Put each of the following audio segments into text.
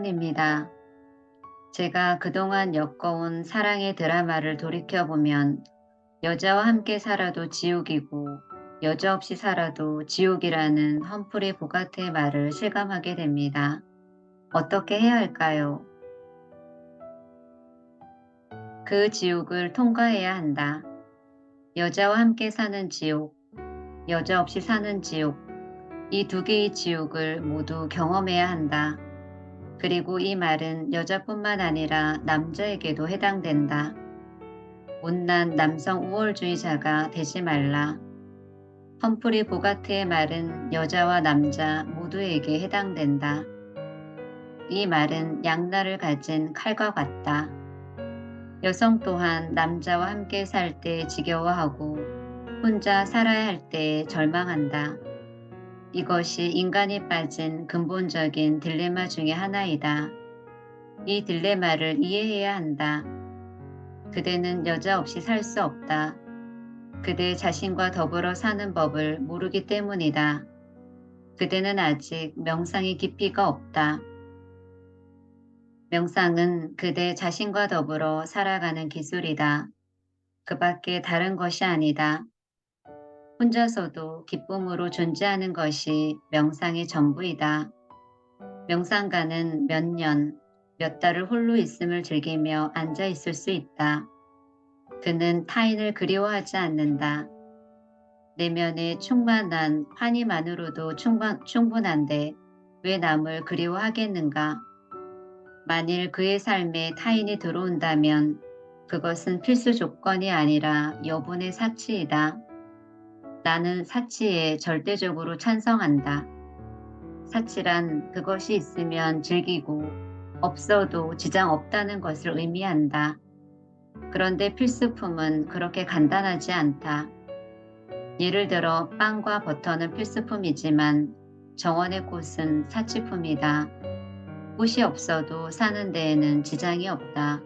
사연입니다. 제가 그동안 엮어온 사랑의 드라마를 돌이켜보면 여자와 함께 살아도 지옥이고 여자 없이 살아도 지옥이라는 험프리 보가트의 말을 실감하게 됩니다. 어떻게 해야 할까요? 그 지옥을 통과해야 한다. 여자와 함께 사는 지옥, 여자 없이 사는 지옥, 이 두 개의 지옥을 모두 경험해야 한다. 그리고 이 말은 여자뿐만 아니라 남자에게도 해당된다. 못난 남성 우월주의자가 되지 말라. 험프리 보가트의 말은 여자와 남자 모두에게 해당된다. 이 말은 양날을 가진 칼과 같다. 여성 또한 남자와 함께 살 때 지겨워하고 혼자 살아야 할 때 절망한다. 이것이 인간이 빠진 근본적인 딜레마 중의 하나이다. 이 딜레마를 이해해야 한다. 그대는 여자 없이 살 수 없다. 그대 자신과 더불어 사는 법을 모르기 때문이다. 그대는 아직 명상의 깊이가 없다. 명상은 그대 자신과 더불어 살아가는 기술이다. 그 밖에 다른 것이 아니다. 혼자서도 기쁨으로 존재하는 것이 명상의 전부이다. 명상가는 몇 년, 몇 달을 홀로 있음을 즐기며 앉아 있을 수 있다. 그는 타인을 그리워하지 않는다. 내면에 충만한 환희만으로도 충분한데 왜 남을 그리워하겠는가? 만일 그의 삶에 타인이 들어온다면 그것은 필수 조건이 아니라 여분의 사치이다. 나는 사치에 절대적으로 찬성한다. 사치란 그것이 있으면 즐기고 없어도 지장 없다는 것을 의미한다. 그런데 필수품은 그렇게 간단하지 않다. 예를 들어 빵과 버터는 필수품이지만 정원의 꽃은 사치품이다. 꽃이 없어도 사는 데에는 지장이 없다.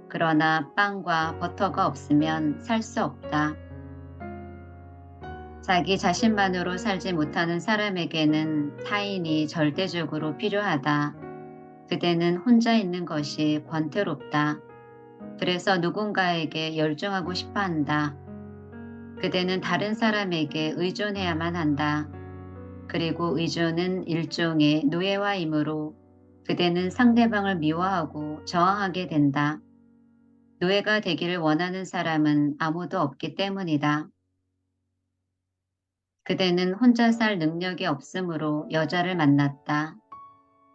그러나 빵과 버터가 없으면 살 수 없다. 자기 자신만으로 살지 못하는 사람에게는 타인이 절대적으로 필요하다. 그대는 혼자 있는 것이 권태롭다. 그래서 누군가에게 열중하고 싶어 한다. 그대는 다른 사람에게 의존해야만 한다. 그리고 의존은 일종의 노예화이므로 그대는 상대방을 미워하고 저항하게 된다. 노예가 되기를 원하는 사람은 아무도 없기 때문이다. 그대는 혼자 살 능력이 없으므로 여자를 만났다.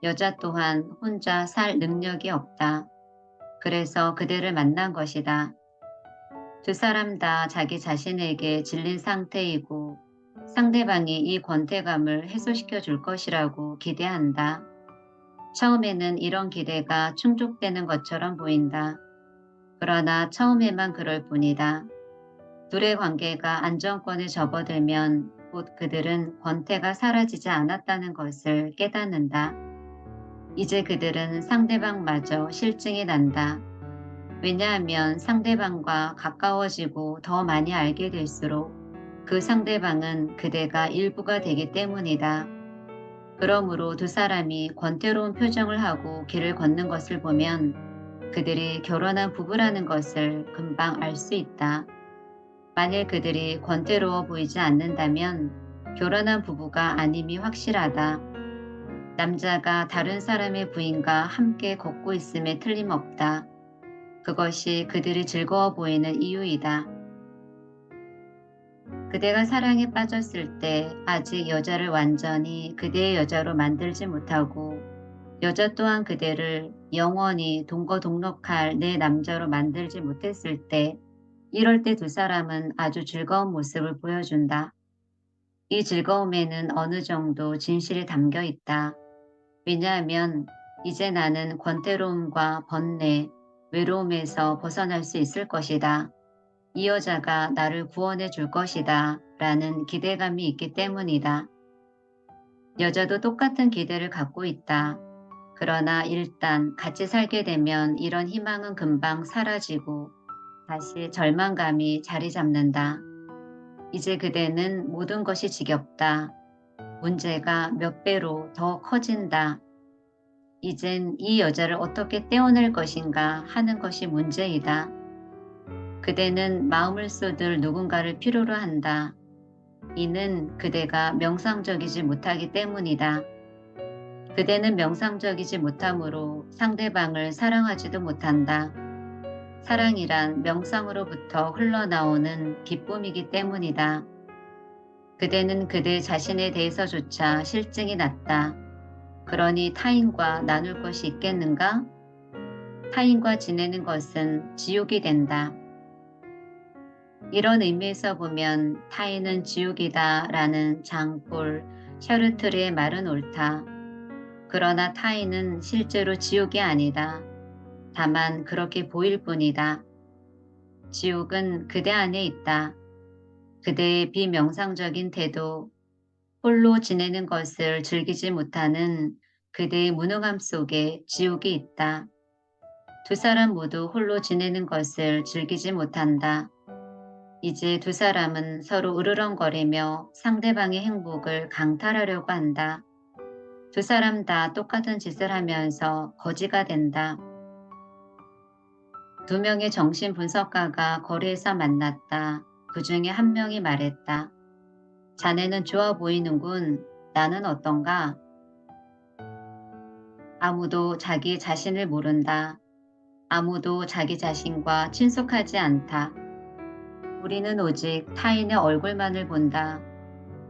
여자 또한 혼자 살 능력이 없다. 그래서 그대를 만난 것이다. 두 사람 다 자기 자신에게 질린 상태이고 상대방이 이 권태감을 해소시켜 줄 것이라고 기대한다. 처음에는 이런 기대가 충족되는 것처럼 보인다. 그러나 처음에만 그럴 뿐이다. 둘의 관계가 안정권에 접어들면 곧 그들은 권태가 사라지지 않았다는 것을 깨닫는다. 이제 그들은 상대방마저 실증이 난다. 왜냐하면 상대방과 가까워지고 더 많이 알게 될수록 그 상대방은 그대가 일부가 되기 때문이다. 그러므로 두 사람이 권태로운 표정을 하고 길을 걷는 것을 보면 그들이 결혼한 부부라는 것을 금방 알 수 있다. 만일 그들이 권태로워 보이지 않는다면 결혼한 부부가 아님이 확실하다. 남자가 다른 사람의 부인과 함께 걷고 있음에 틀림없다. 그것이 그들이 즐거워 보이는 이유이다. 그대가 사랑에 빠졌을 때 아직 여자를 완전히 그대의 여자로 만들지 못하고 여자 또한 그대를 영원히 동거동록할 내 남자로 만들지 못했을 때 이럴 때 두 사람은 아주 즐거운 모습을 보여준다. 이 즐거움에는 어느 정도 진실이 담겨 있다. 왜냐하면 이제 나는 권태로움과 번뇌, 외로움에서 벗어날 수 있을 것이다. 이 여자가 나를 구원해 줄 것이다. 라는 기대감이 있기 때문이다. 여자도 똑같은 기대를 갖고 있다. 그러나 일단 같이 살게 되면 이런 희망은 금방 사라지고 다시 절망감이 자리 잡는다. 이제 그대는 모든 것이 지겹다. 문제가 몇 배로 더 커진다. 이젠 이 여자를 어떻게 떼어낼 것인가 하는 것이 문제이다. 그대는 마음을 쏟을 누군가를 필요로 한다. 이는 그대가 명상적이지 못하기 때문이다. 그대는 명상적이지 못하므로 상대방을 사랑하지도 못한다. 사랑이란 명상으로부터 흘러나오는 기쁨이기 때문이다. 그대는 그대 자신에 대해서조차 실증이 났다. 그러니 타인과 나눌 것이 있겠는가? 타인과 지내는 것은 지옥이 된다. 이런 의미에서 보면 타인은 지옥이다 라는 장폴 샤르트르의 말은 옳다. 그러나 타인은 실제로 지옥이 아니다. 다만 그렇게 보일 뿐이다. 지옥은 그대 안에 있다. 그대의 비명상적인 태도, 홀로 지내는 것을 즐기지 못하는 그대의 무능함 속에 지옥이 있다. 두 사람 모두 홀로 지내는 것을 즐기지 못한다. 이제 두 사람은 서로 으르렁거리며 상대방의 행복을 강탈하려고 한다. 두 사람 다 똑같은 짓을 하면서 거지가 된다. 두 명의 정신분석가가 거리에서 만났다. 그 중에 한 명이 말했다. 자네는 좋아 보이는군. 나는 어떤가? 아무도 자기 자신을 모른다. 아무도 자기 자신과 친숙하지 않다. 우리는 오직 타인의 얼굴만을 본다.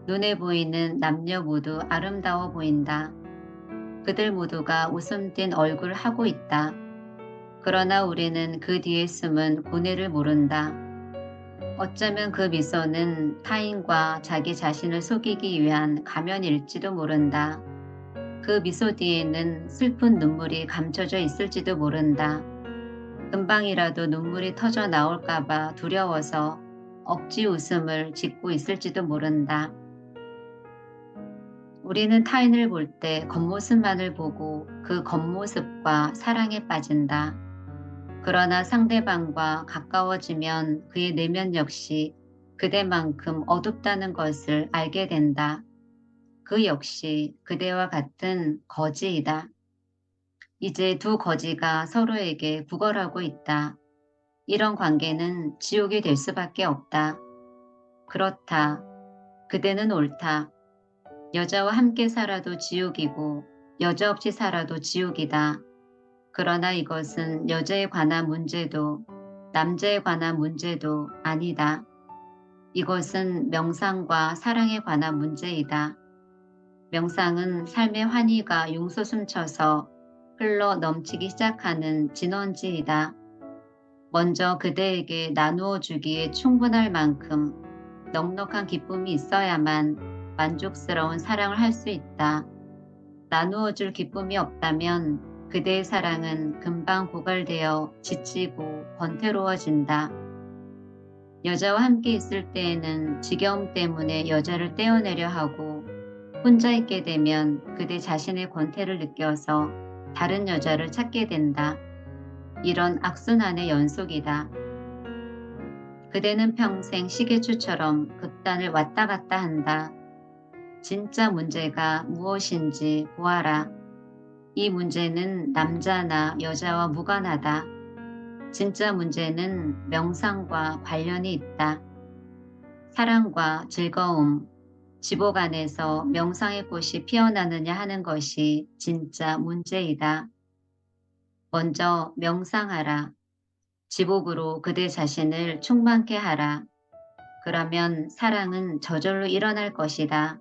눈에 보이는 남녀 모두 아름다워 보인다. 그들 모두가 웃음 띤 얼굴을 하고 있다. 그러나 우리는 그 뒤에 숨은 고뇌를 모른다. 어쩌면 그 미소는 타인과 자기 자신을 속이기 위한 가면일지도 모른다. 그 미소 뒤에는 슬픈 눈물이 감춰져 있을지도 모른다. 금방이라도 눈물이 터져 나올까봐 두려워서 억지 웃음을 짓고 있을지도 모른다. 우리는 타인을 볼 때 겉모습만을 보고 그 겉모습과 사랑에 빠진다. 그러나 상대방과 가까워지면 그의 내면 역시 그대만큼 어둡다는 것을 알게 된다. 그 역시 그대와 같은 거지이다. 이제 두 거지가 서로에게 구걸하고 있다. 이런 관계는 지옥이 될 수밖에 없다. 그렇다. 그대는 옳다. 여자와 함께 살아도 지옥이고 여자 없이 살아도 지옥이다. 그러나 이것은 여자에 관한 문제도 남자에 관한 문제도 아니다. 이것은 명상과 사랑에 관한 문제이다. 명상은 삶의 환희가 융소숨쳐서 흘러 넘치기 시작하는 진원지이다. 먼저 그대에게 나누어 주기에 충분할 만큼 넉넉한 기쁨이 있어야만 만족스러운 사랑을 할 수 있다. 나누어 줄 기쁨이 없다면 그대의 사랑은 금방 고갈되어 지치고 번태로워진다. 여자와 함께 있을 때에는 지겨움 때문에 여자를 떼어내려 하고 혼자 있게 되면 그대 자신의 권태를 느껴서 다른 여자를 찾게 된다. 이런 악순환의 연속이다. 그대는 평생 시계추처럼 극단을 왔다 갔다 한다. 진짜 문제가 무엇인지 보아라. 이 문제는 남자나 여자와 무관하다. 진짜 문제는 명상과 관련이 있다. 사랑과 즐거움, 지복 안에서 명상의 꽃이 피어나느냐 하는 것이 진짜 문제이다. 먼저 명상하라. 지복으로 그대 자신을 충만케 하라. 그러면 사랑은 저절로 일어날 것이다.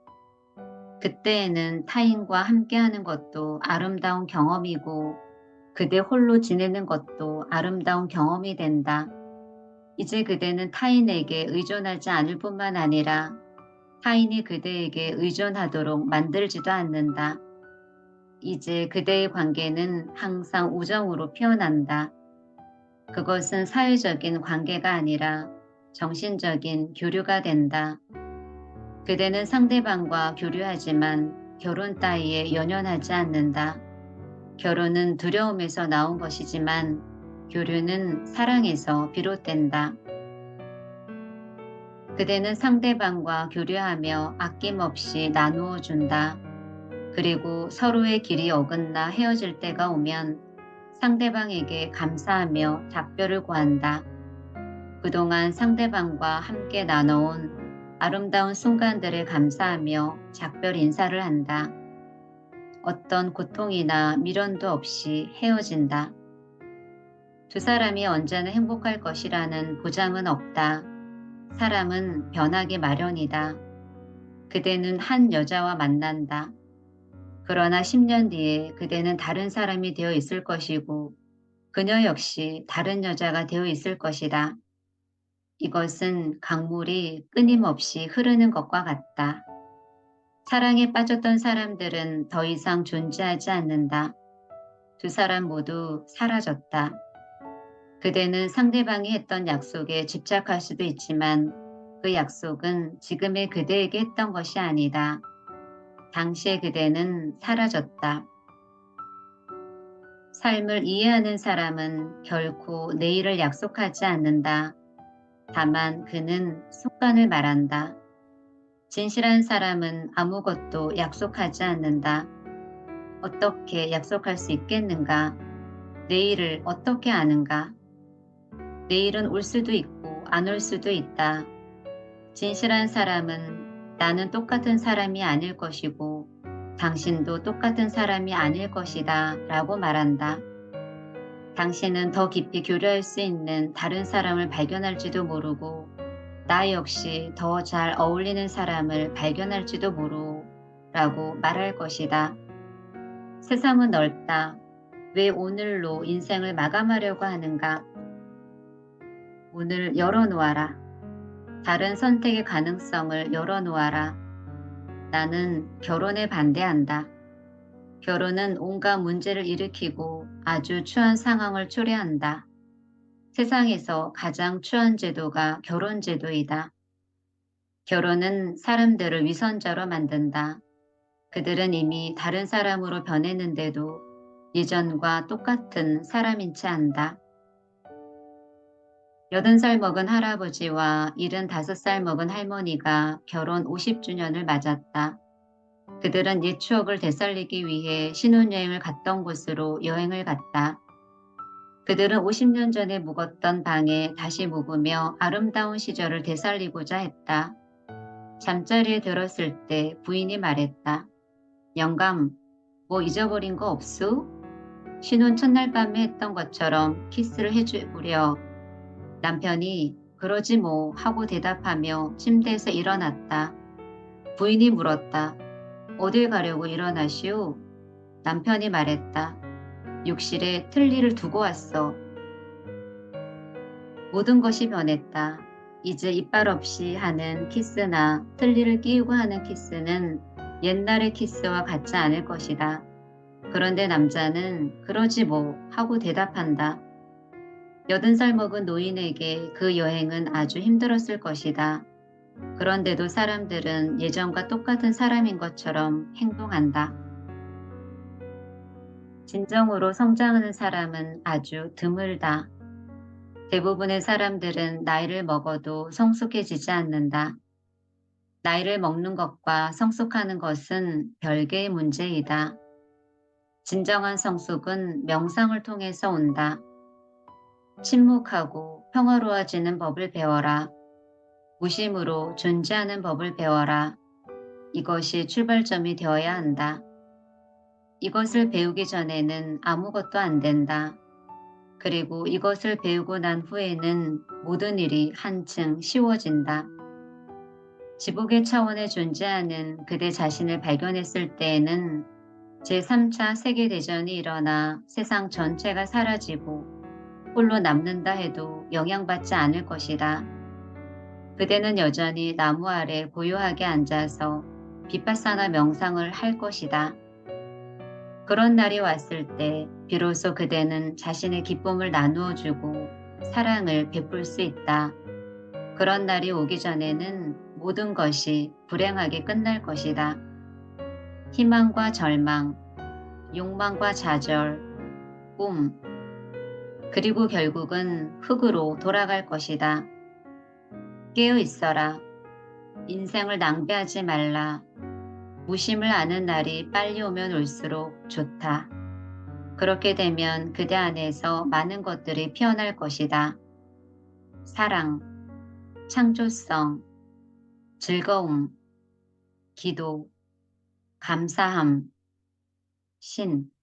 그때에는 타인과 함께하는 것도 아름다운 경험이고 그대 홀로 지내는 것도 아름다운 경험이 된다. 이제 그대는 타인에게 의존하지 않을 뿐만 아니라 타인이 그대에게 의존하도록 만들지도 않는다. 이제 그대의 관계는 항상 우정으로 피어난다. 그것은 사회적인 관계가 아니라 정신적인 교류가 된다. 그대는 상대방과 교류하지만 결혼 따위에 연연하지 않는다. 결혼은 두려움에서 나온 것이지만 교류는 사랑에서 비롯된다. 그대는 상대방과 교류하며 아낌없이 나누어 준다. 그리고 서로의 길이 어긋나 헤어질 때가 오면 상대방에게 감사하며 작별을 구한다. 그동안 상대방과 함께 나눠온 아름다운 순간들에 감사하며 작별 인사를 한다. 어떤 고통이나 미련도 없이 헤어진다. 두 사람이 언제나 행복할 것이라는 보장은 없다. 사람은 변하기 마련이다. 그대는 한 여자와 만난다. 그러나 10년 뒤에 그대는 다른 사람이 되어 있을 것이고 그녀 역시 다른 여자가 되어 있을 것이다. 이것은 강물이 끊임없이 흐르는 것과 같다. 사랑에 빠졌던 사람들은 더 이상 존재하지 않는다. 두 사람 모두 사라졌다. 그대는 상대방이 했던 약속에 집착할 수도 있지만 그 약속은 지금의 그대에게 했던 것이 아니다. 당시의 그대는 사라졌다. 삶을 이해하는 사람은 결코 내일을 약속하지 않는다. 다만 그는 순간을 말한다. 진실한 사람은 아무것도 약속하지 않는다. 어떻게 약속할 수 있겠는가? 내일을 어떻게 아는가? 내일은 올 수도 있고 안 올 수도 있다. 진실한 사람은 나는 똑같은 사람이 아닐 것이고 당신도 똑같은 사람이 아닐 것이다 라고 말한다. 당신은 더 깊이 교류할 수 있는 다른 사람을 발견할지도 모르고 나 역시 더 잘 어울리는 사람을 발견할지도 모르라고 말할 것이다. 세상은 넓다. 왜 오늘로 인생을 마감하려고 하는가? 문을 열어놓아라. 다른 선택의 가능성을 열어놓아라. 나는 결혼에 반대한다. 결혼은 온갖 문제를 일으키고 아주 추한 상황을 초래한다. 세상에서 가장 추한 제도가 결혼제도이다. 결혼은 사람들을 위선자로 만든다. 그들은 이미 다른 사람으로 변했는데도 예전과 똑같은 사람인 채 한다. 80살 먹은 할아버지와 75살 먹은 할머니가 결혼 50주년을 맞았다. 그들은 옛 추억을 되살리기 위해 신혼여행을 갔던 곳으로 여행을 갔다. 그들은 50년 전에 묵었던 방에 다시 묵으며 아름다운 시절을 되살리고자 했다. 잠자리에 들었을 때 부인이 말했다. 영감, 뭐 잊어버린 거 없수? 신혼 첫날 밤에 했던 것처럼 키스를 해주구려. 남편이 그러지 뭐 하고 대답하며 침대에서 일어났다. 부인이 물었다. 어딜 가려고 일어나시오? 남편이 말했다. 욕실에 틀니를 두고 왔어. 모든 것이 변했다. 이제 이빨 없이 하는 키스나 틀니를 끼우고 하는 키스는 옛날의 키스와 같지 않을 것이다. 그런데 남자는 그러지 뭐 하고 대답한다. 80살 먹은 노인에게 그 여행은 아주 힘들었을 것이다. 그런데도 사람들은 예전과 똑같은 사람인 것처럼 행동한다. 진정으로 성장하는 사람은 아주 드물다. 대부분의 사람들은 나이를 먹어도 성숙해지지 않는다. 나이를 먹는 것과 성숙하는 것은 별개의 문제이다. 진정한 성숙은 명상을 통해서 온다. 침묵하고 평화로워지는 법을 배워라. 무심으로 존재하는 법을 배워라. 이것이 출발점이 되어야 한다. 이것을 배우기 전에는 아무것도 안 된다. 그리고 이것을 배우고 난 후에는 모든 일이 한층 쉬워진다. 지복의 차원에 존재하는 그대 자신을 발견했을 때에는 제3차 세계대전이 일어나 세상 전체가 사라지고 홀로 남는다 해도 영향받지 않을 것이다. 그대는 여전히 나무 아래 고요하게 앉아서 비파사나 명상을 할 것이다. 그런 날이 왔을 때 비로소 그대는 자신의 기쁨을 나누어주고 사랑을 베풀 수 있다. 그런 날이 오기 전에는 모든 것이 불행하게 끝날 것이다. 희망과 절망, 욕망과 좌절, 꿈, 그리고 결국은 흙으로 돌아갈 것이다. 깨어 있어라. 인생을 낭비하지 말라. 무심을 아는 날이 빨리 오면 올수록 좋다. 그렇게 되면 그대 안에서 많은 것들이 피어날 것이다. 사랑, 창조성, 즐거움, 기도, 감사함, 신.